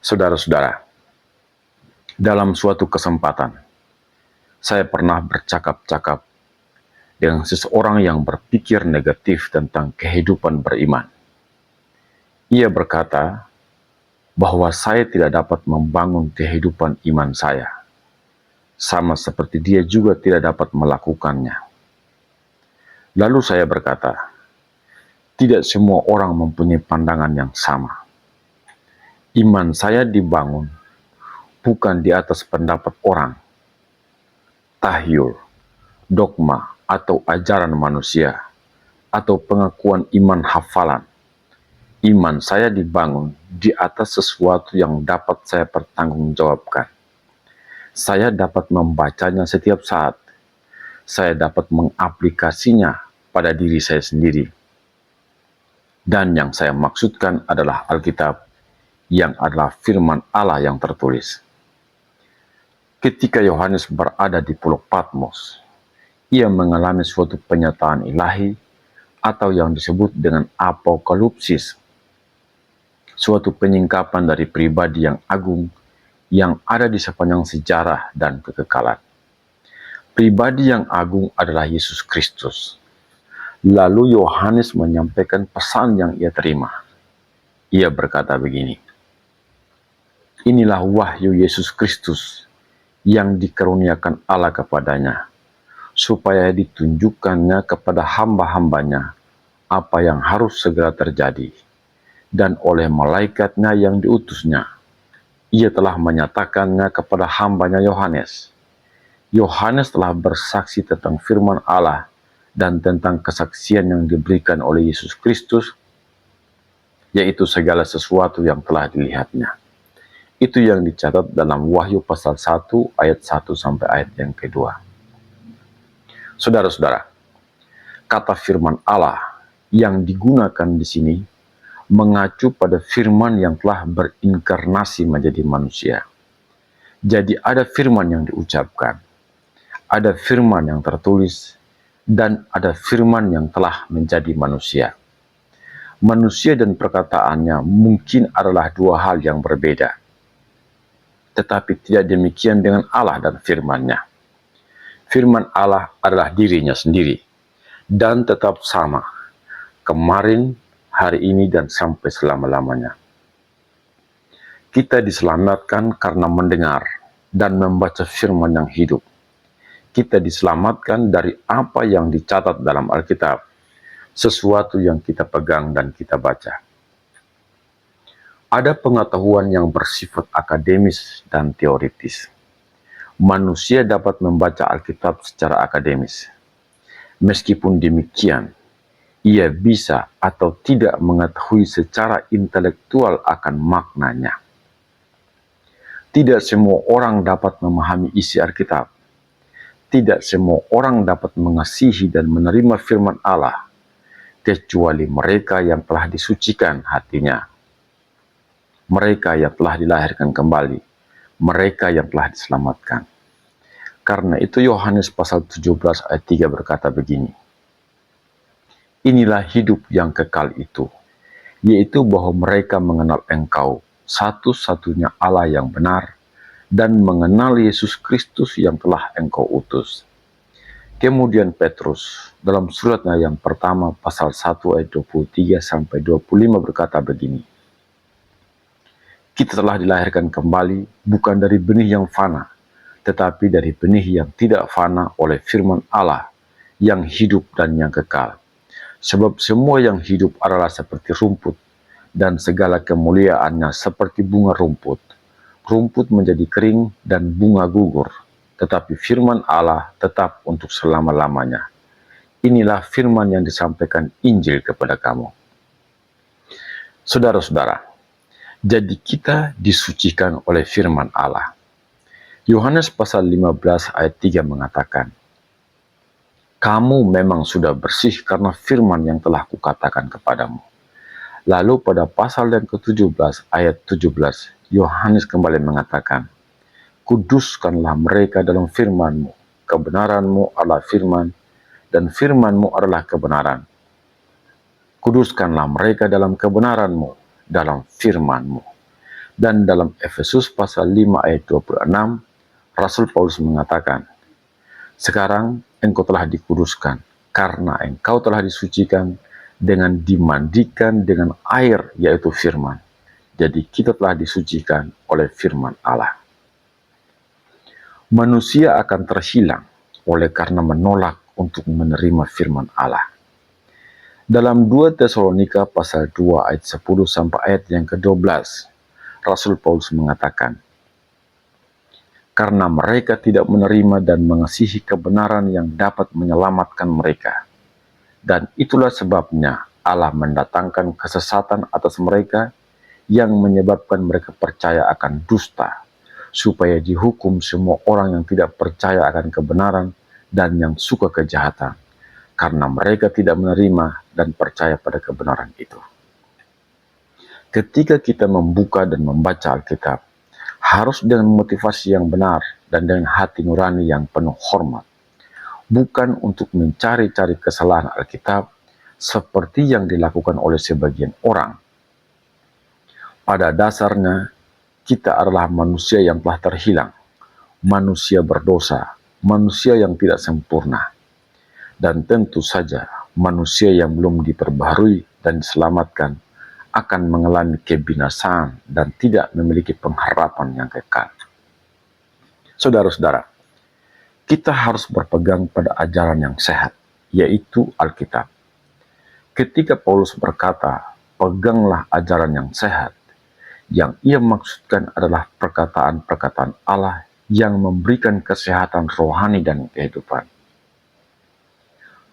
Saudara-saudara, dalam suatu kesempatan, saya pernah bercakap-cakap dengan seseorang yang berpikir negatif tentang kehidupan beriman. Ia berkata bahwa saya tidak dapat membangun kehidupan iman saya, sama seperti dia juga tidak dapat melakukannya. Lalu saya berkata, tidak semua orang mempunyai pandangan yang sama. Iman saya dibangun bukan di atas pendapat orang, tahyul, dogma, atau ajaran manusia, atau pengakuan iman hafalan. Iman saya dibangun di atas sesuatu yang dapat saya pertanggungjawabkan. Saya dapat membacanya setiap saat. Saya dapat mengaplikasinya pada diri saya sendiri. Dan yang saya maksudkan adalah Alkitab, yang adalah firman Allah yang tertulis. Ketika Yohanes berada di Pulau Patmos, ia mengalami suatu penyataan ilahi atau yang disebut dengan apokalipsis, suatu penyingkapan dari pribadi yang agung yang ada di sepanjang sejarah dan kekekalan. Pribadi yang agung adalah Yesus Kristus. Lalu Yohanes menyampaikan pesan yang ia terima. Ia berkata begini, inilah wahyu Yesus Kristus yang dikaruniakan Allah kepadanya, supaya ditunjukkannya kepada hamba-hambanya apa yang harus segera terjadi. Dan oleh malaikatnya yang diutusnya, ia telah menyatakannya kepada hambanya Yohanes. Yohanes telah bersaksi tentang firman Allah dan tentang kesaksian yang diberikan oleh Yesus Kristus, yaitu segala sesuatu yang telah dilihatnya. Itu yang dicatat dalam Wahyu pasal 1 ayat 1 sampai ayat yang kedua. Saudara-saudara, kata firman Allah yang digunakan di sini mengacu pada firman yang telah berinkarnasi menjadi manusia. Jadi ada firman yang diucapkan, ada firman yang tertulis, dan ada firman yang telah menjadi manusia. Manusia dan perkataannya mungkin adalah dua hal yang berbeda, tetapi tidak demikian dengan Allah dan firman-Nya. Firman Allah adalah dirinya sendiri, dan tetap sama, kemarin, hari ini, dan sampai selama-lamanya. Kita diselamatkan karena mendengar dan membaca firman yang hidup. Kita diselamatkan dari apa yang dicatat dalam Alkitab, sesuatu yang kita pegang dan kita baca. Ada pengetahuan yang bersifat akademis dan teoritis. Manusia dapat membaca Alkitab secara akademis. Meskipun demikian, ia bisa atau tidak mengetahui secara intelektual akan maknanya. Tidak semua orang dapat memahami isi Alkitab. Tidak semua orang dapat mengasihi dan menerima firman Allah, kecuali mereka yang telah disucikan hatinya. Mereka yang telah dilahirkan kembali, mereka yang telah diselamatkan. Karena itu Yohanes pasal 17 ayat 3 berkata begini, inilah hidup yang kekal itu, yaitu bahwa mereka mengenal Engkau, satu-satunya Allah yang benar, dan mengenal Yesus Kristus yang telah Engkau utus. Kemudian Petrus dalam suratnya yang pertama pasal 1 ayat 23 sampai 25 berkata begini, kita telah dilahirkan kembali bukan dari benih yang fana, tetapi dari benih yang tidak fana oleh firman Allah yang hidup dan yang kekal. Sebab semua yang hidup adalah seperti rumput, dan segala kemuliaannya seperti bunga rumput. Rumput menjadi kering dan bunga gugur, tetapi firman Allah tetap untuk selama-lamanya. Inilah firman yang disampaikan Injil kepada kamu. Saudara-saudara, jadi kita disucikan oleh firman Allah. Yohanes pasal 15 ayat 3 mengatakan, kamu memang sudah bersih karena firman yang telah kukatakan kepadamu. Lalu pada pasal yang ke-17 ayat 17, Yohanes kembali mengatakan, kuduskanlah mereka dalam firman-Mu, kebenaran-Mu adalah firman, dan firman-Mu adalah kebenaran. Kuduskanlah mereka dalam kebenaran-Mu, dalam firman-Mu. Dan dalam Efesus pasal 5 ayat 26, Rasul Paulus mengatakan, sekarang engkau telah dikuduskan, karena engkau telah disucikan dengan dimandikan dengan air, yaitu firman. Jadi kita telah disucikan oleh firman Allah. Manusia akan terhilang oleh karena menolak untuk menerima firman Allah. Dalam 2 Tesalonika pasal 2 ayat 10 sampai ayat yang ke-12, Rasul Paulus mengatakan, karena mereka tidak menerima dan mengasihi kebenaran yang dapat menyelamatkan mereka. Dan itulah sebabnya Allah mendatangkan kesesatan atas mereka yang menyebabkan mereka percaya akan dusta, supaya dihukum semua orang yang tidak percaya akan kebenaran dan yang suka kejahatan, karena mereka tidak menerima dan percaya pada kebenaran itu. Ketika kita membuka dan membaca Alkitab, harus dengan motivasi yang benar dan dengan hati nurani yang penuh hormat, bukan untuk mencari-cari kesalahan Alkitab seperti yang dilakukan oleh sebagian orang. Pada dasarnya, kita adalah manusia yang telah terhilang, manusia berdosa, manusia yang tidak sempurna, dan tentu saja manusia yang belum diperbaharui dan diselamatkan akan mengalami kebinasaan dan tidak memiliki pengharapan yang kekal. Saudara-saudara, kita harus berpegang pada ajaran yang sehat, yaitu Alkitab. Ketika Paulus berkata, peganglah ajaran yang sehat, yang ia maksudkan adalah perkataan-perkataan Allah yang memberikan kesehatan rohani dan kehidupan.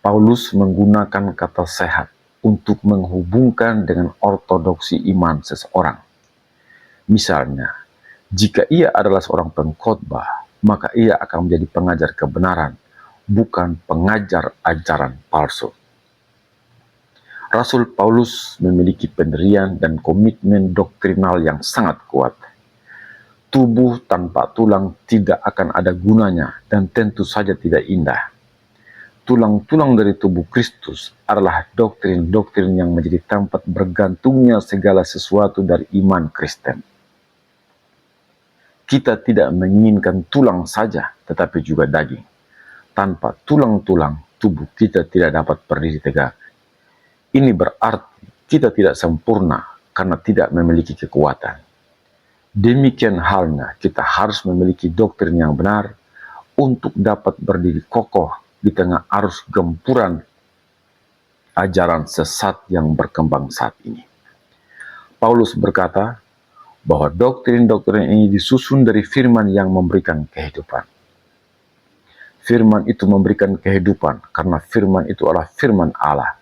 Paulus menggunakan kata sehat untuk menghubungkan dengan ortodoksi iman seseorang. Misalnya, jika ia adalah seorang pengkhotbah, maka ia akan menjadi pengajar kebenaran, bukan pengajar ajaran palsu. Rasul Paulus memiliki pendirian dan komitmen doktrinal yang sangat kuat. Tubuh tanpa tulang tidak akan ada gunanya dan tentu saja tidak indah. Tulang-tulang dari tubuh Kristus adalah doktrin-doktrin yang menjadi tempat bergantungnya segala sesuatu dari iman Kristen. Kita tidak menginginkan tulang saja, tetapi juga daging. Tanpa tulang-tulang, tubuh kita tidak dapat berdiri tegak. Ini berarti kita tidak sempurna karena tidak memiliki kekuatan. Demikian halnya, kita harus memiliki doktrin yang benar untuk dapat berdiri kokoh di tengah arus gempuran ajaran sesat yang berkembang saat ini. Paulus berkata bahwa doktrin-doktrin ini disusun dari firman yang memberikan kehidupan. Firman itu memberikan kehidupan karena firman itu adalah firman Allah.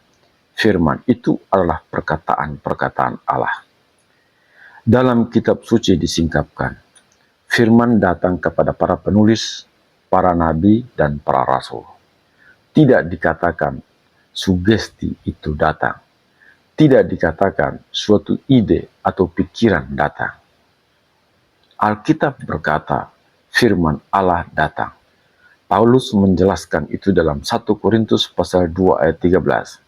Firman itu adalah perkataan-perkataan Allah. Dalam kitab suci disingkapkan, firman datang kepada para penulis, para nabi, dan para rasul. Tidak dikatakan sugesti itu datang. Tidak dikatakan suatu ide atau pikiran datang. Alkitab berkata, firman Allah datang. Paulus menjelaskan itu dalam 1 Korintus pasal 2 ayat 13.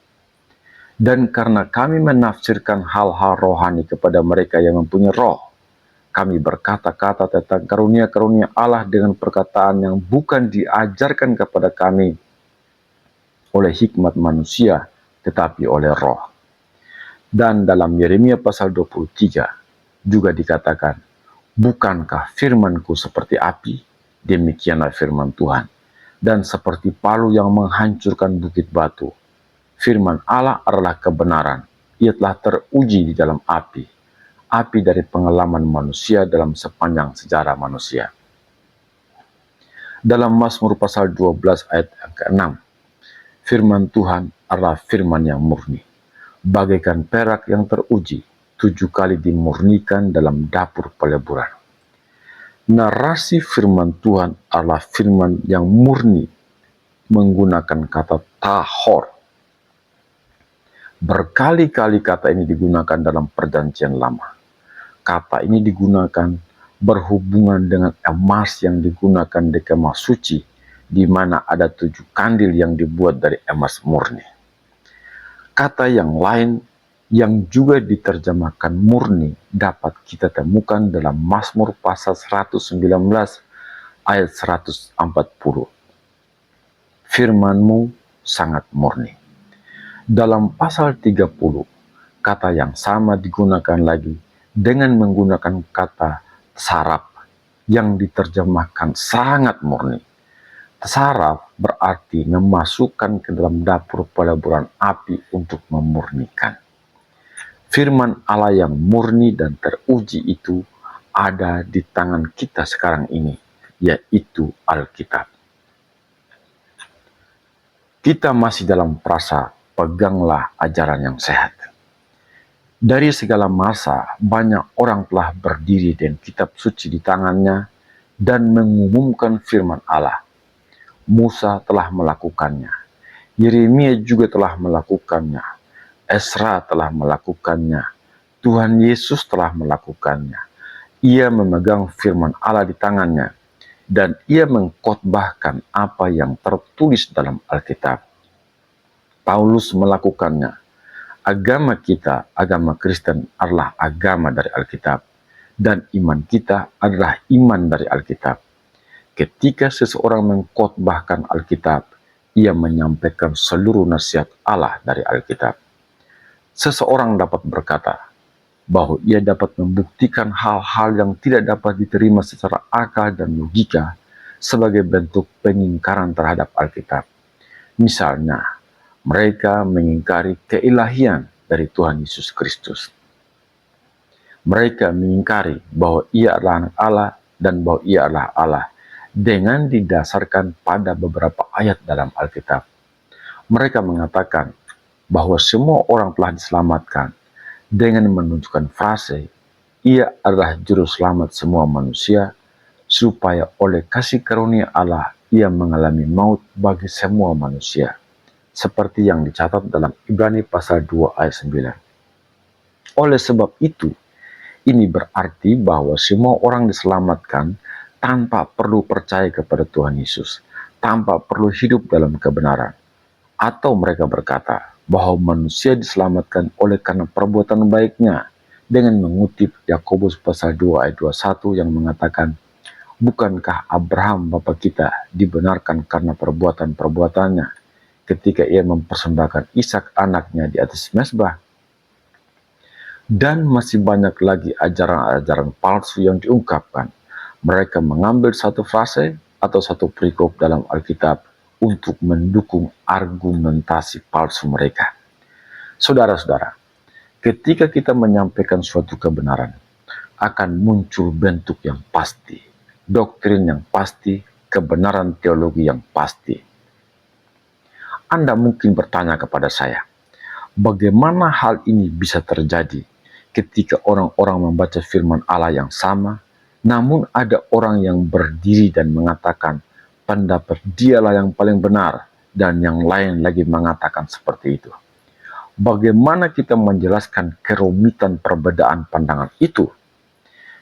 Dan karena kami menafsirkan hal-hal rohani kepada mereka yang mempunyai roh, kami berkata-kata tentang karunia-karunia Allah dengan perkataan yang bukan diajarkan kepada kami oleh hikmat manusia, tetapi oleh roh. Dan dalam Yeremia pasal 23 juga dikatakan, bukankah firmanku seperti api? Demikianlah firman Tuhan. Dan seperti palu yang menghancurkan bukit batu. Firman Allah adalah kebenaran. Ia telah teruji di dalam api. Api dari pengalaman manusia dalam sepanjang sejarah manusia. Dalam Mazmur pasal 12 ayat yang ke-6, firman Tuhan adalah firman yang murni, bagaikan perak yang teruji, 7 kali dimurnikan dalam dapur peleburan. Narasi firman Tuhan adalah firman yang murni, menggunakan kata tahor. Berkali-kali kata ini digunakan dalam perjanjian lama. Kata ini digunakan berhubungan dengan emas yang digunakan di kemah suci, di mana ada 7 kandil yang dibuat dari emas murni. Kata yang lain yang juga diterjemahkan murni dapat kita temukan dalam Mazmur pasal 119 ayat 140. Firman-Mu sangat murni. Dalam pasal 30, kata yang sama digunakan lagi dengan menggunakan kata saraf yang diterjemahkan sangat murni. Saraf berarti memasukkan ke dalam dapur peleburan api untuk memurnikan. Firman Allah yang murni dan teruji itu ada di tangan kita sekarang ini, yaitu Alkitab. Kita masih dalam frasa peganglah ajaran yang sehat. Dari segala masa, banyak orang telah berdiri dengan kitab suci di tangannya dan mengumumkan firman Allah. Musa telah melakukannya. Yeremia juga telah melakukannya. Esra telah melakukannya. Tuhan Yesus telah melakukannya. Ia memegang firman Allah di tangannya dan ia mengkhotbahkan apa yang tertulis dalam Alkitab. Paulus melakukannya. Agama kita, agama Kristen adalah agama dari Alkitab dan iman kita adalah iman dari Alkitab. Ketika seseorang mengkhotbahkan Alkitab, ia menyampaikan seluruh nasihat Allah dari Alkitab. Seseorang dapat berkata bahwa ia dapat membuktikan hal-hal yang tidak dapat diterima secara akal dan logika sebagai bentuk pengingkaran terhadap Alkitab. Misalnya, mereka mengingkari keilahian dari Tuhan Yesus Kristus. Mereka mengingkari bahwa ia adalah anak Allah dan bahwa ia adalah Allah dengan didasarkan pada beberapa ayat dalam Alkitab. Mereka mengatakan bahwa semua orang telah diselamatkan dengan menunjukkan frase, ia adalah juru selamat semua manusia, supaya oleh kasih karunia Allah ia mengalami maut bagi semua manusia. Seperti yang dicatat dalam Ibrani pasal 2 ayat 9. Oleh sebab itu, ini berarti bahwa semua orang diselamatkan tanpa perlu percaya kepada Tuhan Yesus, tanpa perlu hidup dalam kebenaran. Atau mereka berkata bahwa manusia diselamatkan oleh karena perbuatan baiknya dengan mengutip Yakobus pasal 2 ayat 21 yang mengatakan, bukankah Abraham bapa kita dibenarkan karena perbuatan-perbuatannya ketika ia mempersembahkan Ishak anaknya di atas mezbah? Dan masih banyak lagi ajaran-ajaran palsu yang diungkapkan. Mereka mengambil satu frase atau satu perikop dalam Alkitab untuk mendukung argumentasi palsu mereka. Saudara-saudara, ketika kita menyampaikan suatu kebenaran, akan muncul bentuk yang pasti, doktrin yang pasti, kebenaran teologi yang pasti. Anda mungkin bertanya kepada saya, bagaimana hal ini bisa terjadi ketika orang-orang membaca firman Allah yang sama, namun ada orang yang berdiri dan mengatakan pendapat dialah yang paling benar dan yang lain lagi mengatakan seperti itu. Bagaimana kita menjelaskan kerumitan perbedaan pandangan itu?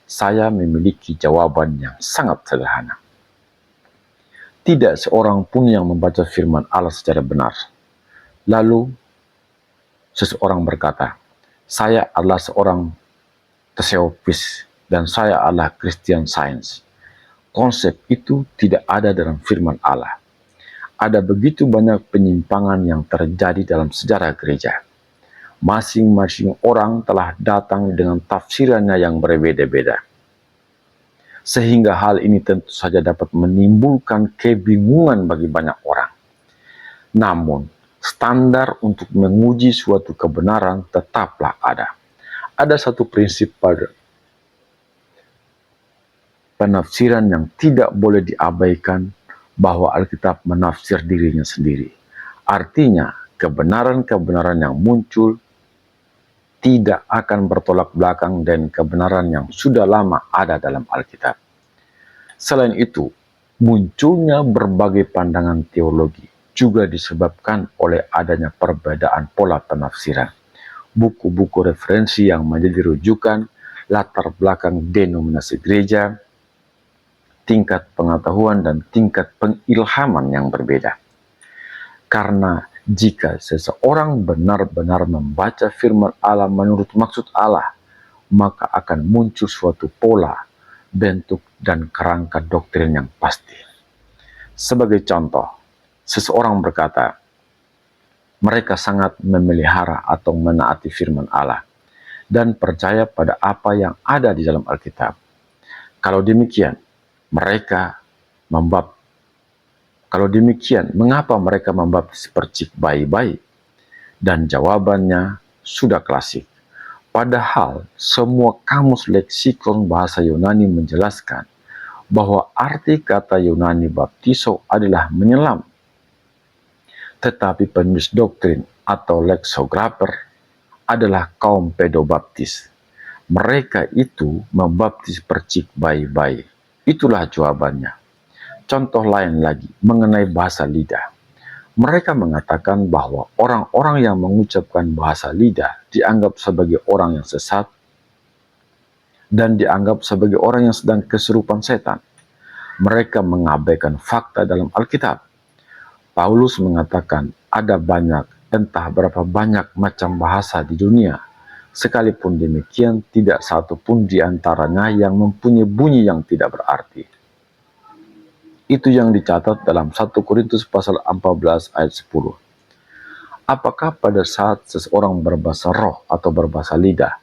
Saya memiliki jawaban yang sangat sederhana. Tidak seorang pun yang membaca firman Allah secara benar. Lalu, seseorang berkata, saya adalah seorang teosofis dan saya adalah Christian Science. Konsep itu tidak ada dalam firman Allah. Ada begitu banyak penyimpangan yang terjadi dalam sejarah gereja. Masing-masing orang telah datang dengan tafsirannya yang berbeda-beda. Sehingga hal ini tentu saja dapat menimbulkan kebingungan bagi banyak orang. Namun, standar untuk menguji suatu kebenaran tetaplah ada. Ada satu prinsip pada penafsiran yang tidak boleh diabaikan, bahwa Alkitab menafsir dirinya sendiri. Artinya, kebenaran-kebenaran yang muncul tidak akan bertolak belakang dengan kebenaran yang sudah lama ada dalam Alkitab. Selain itu, munculnya berbagai pandangan teologi juga disebabkan oleh adanya perbedaan pola penafsiran, buku-buku referensi yang menjadi rujukan, latar belakang denominasi gereja, tingkat pengetahuan dan tingkat pengilhaman yang berbeda. Karena Jika seseorang benar-benar membaca firman Allah menurut maksud Allah, maka akan muncul suatu pola, bentuk, dan kerangka doktrin yang pasti. Sebagai contoh, seseorang berkata, mereka sangat memelihara atau menaati firman Allah dan percaya pada apa yang ada di dalam Alkitab. Kalau demikian, mengapa mereka membaptis percik bayi-bayi? Dan jawabannya sudah klasik. Padahal semua kamus leksikon bahasa Yunani menjelaskan bahwa arti kata Yunani baptiso adalah menyelam. Tetapi penulis doktrin atau leksografer adalah kaum pedobaptis. Mereka itu membaptis percik bayi-bayi. Itulah jawabannya. Contoh lain lagi mengenai bahasa lidah. Mereka mengatakan bahwa orang-orang yang mengucapkan bahasa lidah dianggap sebagai orang yang sesat dan dianggap sebagai orang yang sedang kesurupan setan. Mereka mengabaikan fakta dalam Alkitab. Paulus mengatakan ada entah berapa banyak macam bahasa di dunia. Sekalipun demikian, tidak satu pun di antaranya yang mempunyai bunyi yang tidak berarti. Itu yang dicatat dalam 1 Korintus pasal 14 ayat 10. Apakah pada saat seseorang berbahasa roh atau berbahasa lidah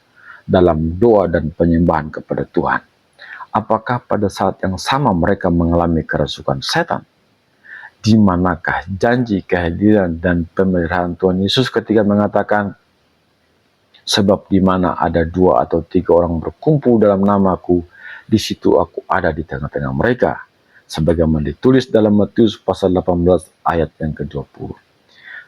dalam doa dan penyembahan kepada Tuhan, apakah pada saat yang sama mereka mengalami kerasukan setan? Di manakah janji kehadiran dan pemeliharaan Tuhan Yesus ketika mengatakan, sebab di mana ada 2 atau 3 orang berkumpul dalam namaku, di situ aku ada di tengah-tengah mereka. Sebagaimana ditulis dalam Matius pasal 18 ayat yang ke-20.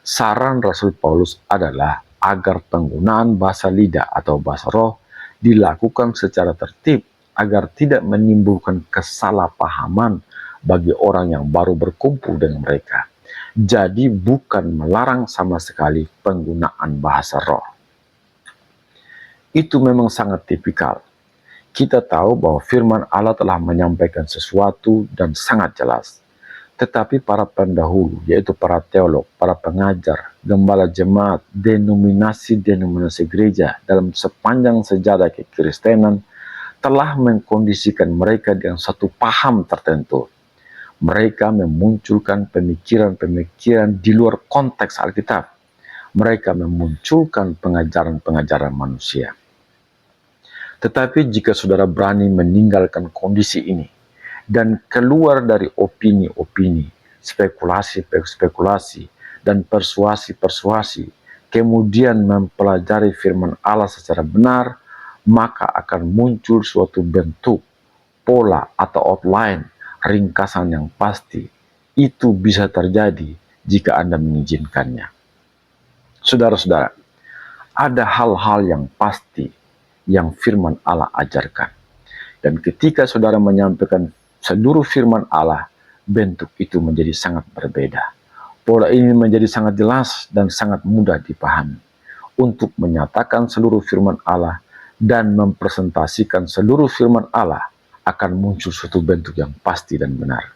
Saran Rasul Paulus adalah agar penggunaan bahasa lidah atau bahasa roh dilakukan secara tertib agar tidak menimbulkan kesalahpahaman bagi orang yang baru berkumpul dengan mereka. Jadi bukan melarang sama sekali penggunaan bahasa roh. Itu memang sangat tipikal. Kita tahu bahwa firman Allah telah menyampaikan sesuatu dan sangat jelas. Tetapi para pendahulu, yaitu para teolog, para pengajar, gembala jemaat, denominasi gereja dalam sepanjang sejarah kekristenan telah mengkondisikan mereka dengan satu paham tertentu. Mereka memunculkan pemikiran-pemikiran di luar konteks Alkitab. Mereka memunculkan pengajaran-pengajaran manusia. Tetapi jika saudara berani meninggalkan kondisi ini dan keluar dari opini-opini, spekulasi-spekulasi, dan persuasi-persuasi, kemudian mempelajari firman Allah secara benar, maka akan muncul suatu bentuk, pola atau outline, ringkasan yang pasti. Itu bisa terjadi jika Anda mengizinkannya. Saudara-saudara, ada hal-hal yang pasti yang firman Allah ajarkan. Dan ketika saudara menyampaikan seluruh firman Allah, bentuk itu menjadi sangat berbeda. Pola ini menjadi sangat jelas dan sangat mudah dipahami. Untuk menyatakan seluruh firman Allah dan mempresentasikan seluruh firman Allah, akan muncul suatu bentuk yang pasti dan benar.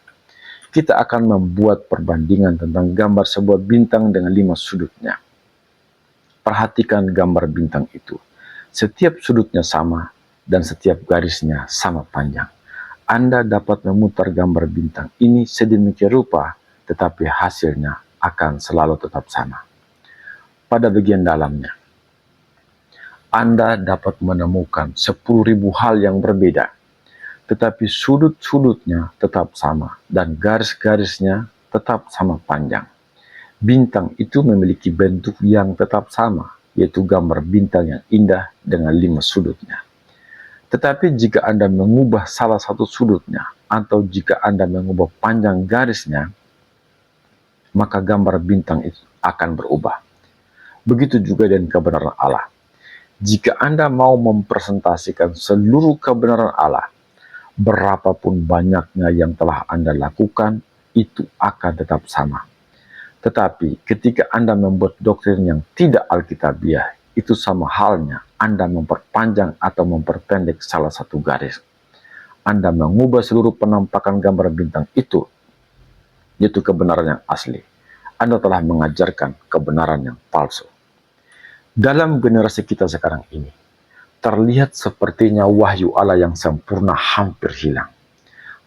Kita akan membuat perbandingan tentang gambar sebuah bintang dengan 5 sudutnya. Perhatikan gambar bintang itu. Setiap sudutnya sama dan setiap garisnya sama panjang. Anda dapat memutar gambar bintang ini sedemikian rupa, tetapi hasilnya akan selalu tetap sama. Pada bagian dalamnya, Anda dapat menemukan 10.000 hal yang berbeda, tetapi sudut-sudutnya tetap sama dan garis-garisnya tetap sama panjang. Bintang itu memiliki bentuk yang tetap sama, yaitu gambar bintang yang indah dengan 5 sudutnya. Tetapi jika Anda mengubah salah satu sudutnya, atau jika Anda mengubah panjang garisnya, maka gambar bintang itu akan berubah. Begitu juga dengan kebenaran Allah. Jika Anda mau mempresentasikan seluruh kebenaran Allah, berapapun banyaknya yang telah Anda lakukan, itu akan tetap sama. Tetapi ketika Anda membuat doktrin yang tidak alkitabiah, itu sama halnya Anda memperpanjang atau memperpendek salah satu garis. Anda mengubah seluruh penampakan gambar bintang itu, yaitu kebenaran yang asli. Anda telah mengajarkan kebenaran yang palsu. Dalam generasi kita sekarang ini, terlihat sepertinya wahyu Allah yang sempurna hampir hilang.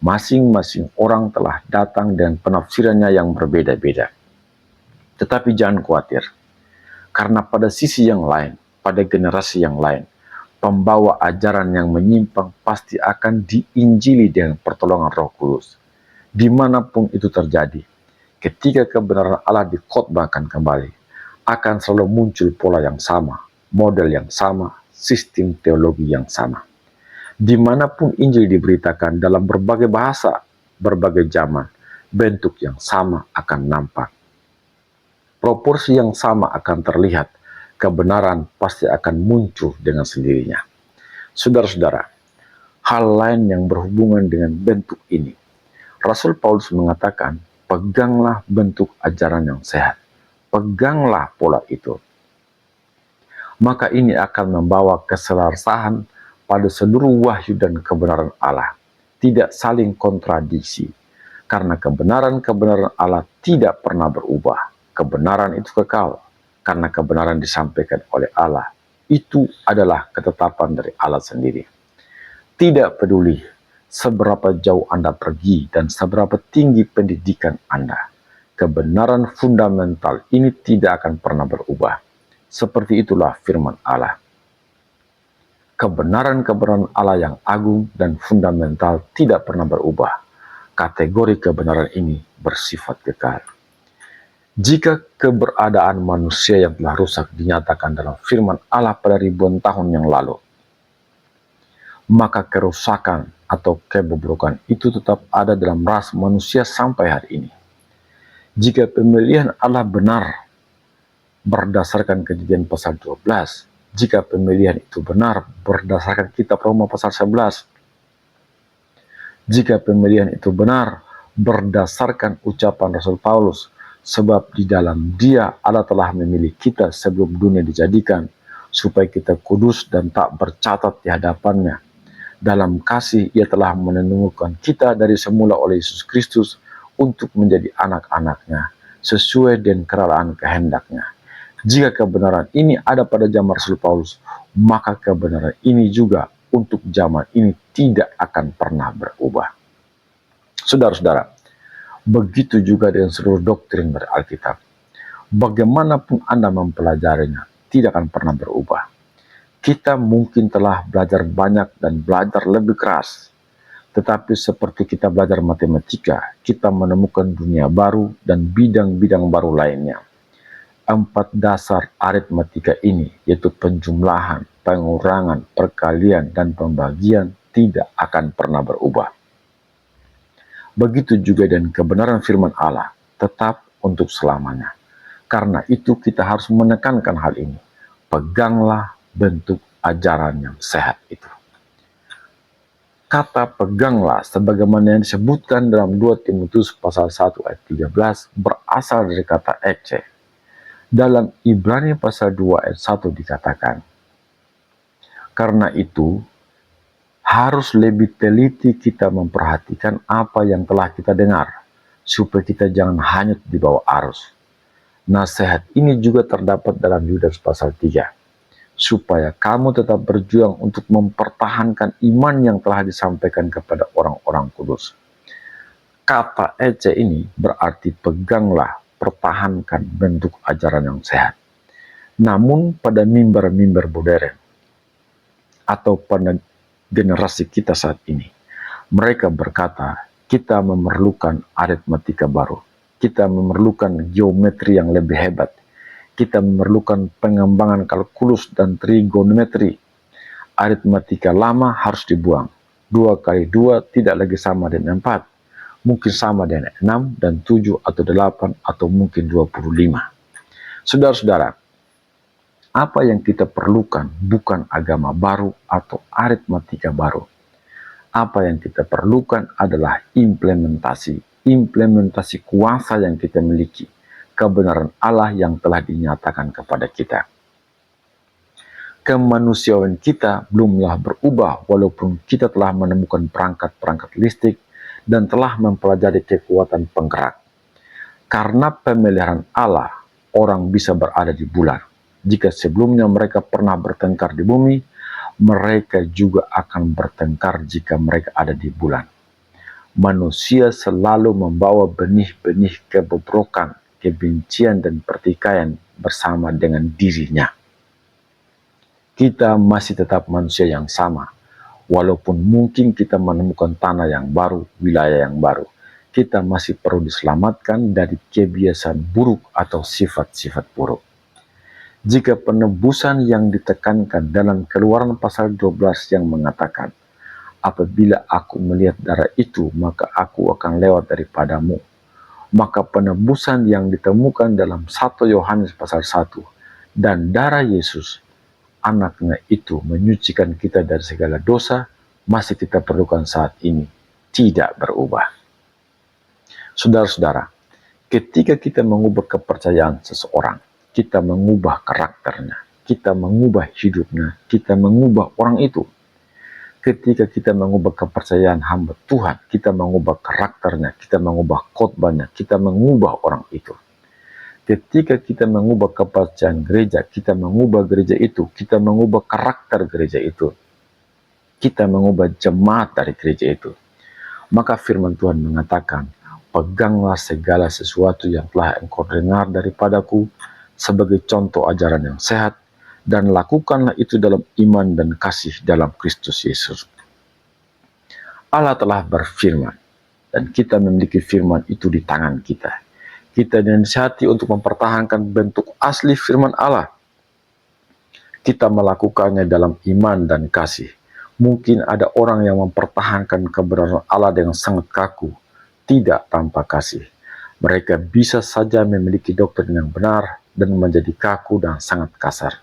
Masing-masing orang telah datang dengan penafsirannya yang berbeda-beda. Tetapi jangan khawatir, karena pada sisi yang lain, pada generasi yang lain, pembawa ajaran yang menyimpang pasti akan diinjili dengan pertolongan Roh Kudus. Dimanapun itu terjadi, ketika kebenaran Allah dikhotbahkan kembali, akan selalu muncul pola yang sama, model yang sama, sistem teologi yang sama. Dimanapun Injil diberitakan dalam berbagai bahasa, berbagai zaman, bentuk yang sama akan nampak. Proporsi yang sama akan terlihat, kebenaran pasti akan muncul dengan sendirinya. Saudara-saudara, hal lain yang berhubungan dengan bentuk ini, Rasul Paulus mengatakan, peganglah bentuk ajaran yang sehat. Peganglah pola itu. Maka ini akan membawa keselarasan pada seluruh wahyu dan kebenaran Allah. Tidak saling kontradiksi. Karena kebenaran-kebenaran Allah tidak pernah berubah. Kebenaran itu kekal. Karena kebenaran disampaikan oleh Allah. Itu adalah ketetapan dari Allah sendiri. Tidak peduli seberapa jauh Anda pergi dan seberapa tinggi pendidikan Anda. Kebenaran fundamental ini tidak akan pernah berubah. Seperti itulah firman Allah. Kebenaran-kebenaran Allah yang agung dan fundamental tidak pernah berubah. Kategori kebenaran ini bersifat kekal. Jika keberadaan manusia yang telah rusak dinyatakan dalam firman Allah pada ribuan tahun yang lalu, maka kerusakan atau kebobrokan itu tetap ada dalam ras manusia sampai hari ini. Jika pemilihan Allah benar berdasarkan Kejadian pasal 12, jika pemilihan itu benar berdasarkan kitab Roma pasal 11, jika pemilihan itu benar berdasarkan ucapan Rasul Paulus, sebab di dalam Dia Allah telah memilih kita sebelum dunia dijadikan, supaya kita kudus dan tak bercatat di hadapannya. Dalam kasih Ia telah menentukan kita dari semula oleh Yesus Kristus untuk menjadi anak-anaknya, sesuai dengan kerajaan kehendaknya. Jika kebenaran ini ada pada zaman Rasul Paulus, maka kebenaran ini juga untuk zaman ini tidak akan pernah berubah. Saudara-saudara, begitu juga dengan seluruh doktrin dari Alkitab. Bagaimanapun Anda mempelajarinya, tidak akan pernah berubah. Kita mungkin telah belajar banyak dan belajar lebih keras. Tetapi seperti kita belajar matematika, kita menemukan dunia baru dan bidang-bidang baru lainnya. 4 dasar aritmatika ini, yaitu penjumlahan, pengurangan, perkalian, dan pembagian, tidak akan pernah berubah. Begitu juga dengan kebenaran firman Allah, tetap untuk selamanya. Karena itu kita harus menekankan hal ini. Peganglah bentuk ajaran yang sehat itu. Kata peganglah sebagaimana yang disebutkan dalam 2 Timotius pasal 1 ayat 13 berasal dari kata ece. Dalam Ibrani pasal 2 ayat 1 dikatakan, karena itu harus lebih teliti kita memperhatikan apa yang telah kita dengar, supaya kita jangan hanyut di bawah arus. Nasihat ini juga terdapat dalam Yudas pasal 3, supaya kamu tetap berjuang untuk mempertahankan iman yang telah disampaikan kepada orang-orang kudus. Kata ece ini berarti peganglah, pertahankan bentuk ajaran yang sehat. Namun pada mimbar-mimbar modern, atau pada generasi kita saat ini, mereka berkata, kita memerlukan aritmatika baru, kita memerlukan geometri yang lebih hebat, kita memerlukan pengembangan kalkulus dan trigonometri. Aritmatika lama harus dibuang. 2 kali 2 tidak lagi sama dengan 4. Mungkin sama dengan 6 dan 7 atau 8 atau mungkin 25. Saudara-saudara, apa yang kita perlukan bukan agama baru atau aritmatika baru. Apa yang kita perlukan adalah implementasi kuasa yang kita miliki, kebenaran Allah yang telah dinyatakan kepada kita. Kemanusiaan kita belumlah berubah walaupun kita telah menemukan perangkat-perangkat listrik dan telah mempelajari kekuatan penggerak. Karena pemeliharaan Allah, orang bisa berada di bulan. Jika sebelumnya mereka pernah bertengkar di bumi, mereka juga akan bertengkar jika mereka ada di bulan. Manusia selalu membawa benih-benih kebobrokan, kebencian, dan pertikaian bersama dengan dirinya. Kita masih tetap manusia yang sama, walaupun mungkin kita menemukan tanah yang baru, wilayah yang baru. Kita masih perlu diselamatkan dari kebiasaan buruk atau sifat-sifat buruk. Jika penebusan yang ditekankan dalam Keluaran pasal 12 yang mengatakan, apabila aku melihat darah itu, maka aku akan lewat daripadamu. Maka penebusan yang ditemukan dalam 1 Yohanes pasal 1 dan darah Yesus, anaknya itu menyucikan kita dari segala dosa, masih kita perlukan saat ini, tidak berubah. Saudara-saudara, ketika kita mengubah kepercayaan seseorang, kita mengubah karakternya, kita mengubah hidupnya, kita mengubah orang itu. Ketika kita mengubah kepercayaan hamba Tuhan, kita mengubah karakternya, kita mengubah khotbahnya, kita mengubah orang itu. Ketika kita mengubah kepercayaan gereja, kita mengubah gereja itu, kita mengubah karakter gereja itu, kita mengubah jemaat dari gereja itu. Maka firman Tuhan mengatakan, peganglah segala sesuatu yang telah engkau dengar daripadaku sebagai contoh ajaran yang sehat, dan lakukanlah itu dalam iman dan kasih dalam Kristus Yesus. Allah telah berfirman, dan kita memiliki firman itu di tangan kita. Kita dinasihati untuk mempertahankan bentuk asli firman Allah. Kita melakukannya dalam iman dan kasih. Mungkin ada orang yang mempertahankan kebenaran Allah dengan sangat kaku, tidak tanpa kasih. Mereka bisa saja memiliki doktrin yang benar dan menjadi kaku dan sangat kasar.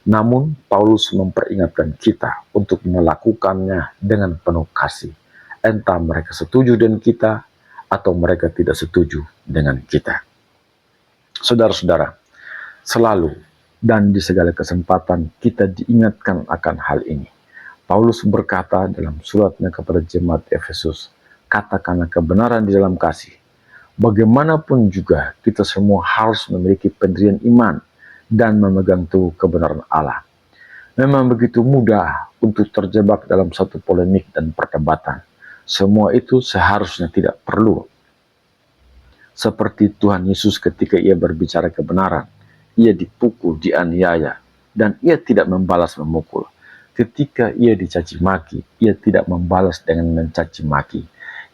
Namun, Paulus memperingatkan kita untuk melakukannya dengan penuh kasih. Entah mereka setuju dengan kita atau mereka tidak setuju dengan kita. Saudara-saudara, selalu dan di segala kesempatan kita diingatkan akan hal ini. Paulus berkata dalam suratnya kepada jemaat Efesus, katakanlah kebenaran di dalam kasih. Bagaimanapun juga kita semua harus memiliki pendirian iman dan memegang teguh kebenaran Allah. Memang begitu mudah untuk terjebak dalam satu polemik dan perdebatan. Semua itu seharusnya tidak perlu. Seperti Tuhan Yesus ketika ia berbicara kebenaran, ia dipukul, dianiaya, dan ia tidak membalas memukul. Ketika ia dicaci maki, ia tidak membalas dengan mencaci maki.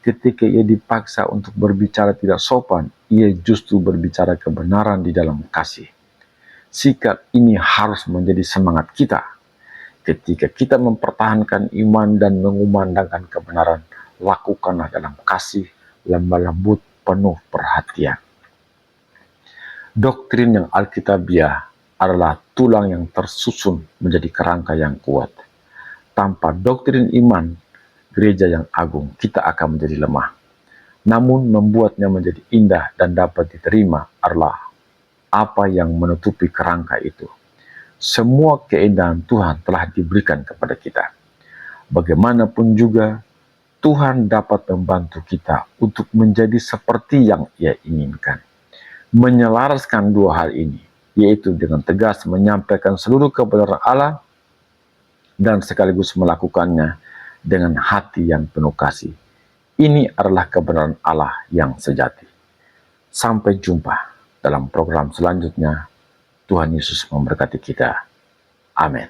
Ketika ia dipaksa untuk berbicara tidak sopan, ia justru berbicara kebenaran di dalam kasih. Sikap ini harus menjadi semangat kita. Ketika kita mempertahankan iman dan mengumandangkan kebenaran, lakukanlah dalam kasih, lemah lembut, penuh perhatian. Doktrin yang alkitabiah adalah tulang yang tersusun menjadi kerangka yang kuat. Tanpa doktrin iman, gereja yang agung, kita akan menjadi lemah. Namun membuatnya menjadi indah dan dapat diterima adalah apa yang menutupi kerangka itu. Semua keindahan Tuhan telah diberikan kepada kita. Bagaimanapun juga, Tuhan dapat membantu kita untuk menjadi seperti yang Ia inginkan. Menyelaraskan dua hal ini, yaitu dengan tegas menyampaikan seluruh kebenaran Allah dan sekaligus melakukannya dengan hati yang penuh kasih. Ini adalah kebenaran Allah yang sejati. Sampai jumpa dalam program selanjutnya. Tuhan Yesus memberkati kita. Amin.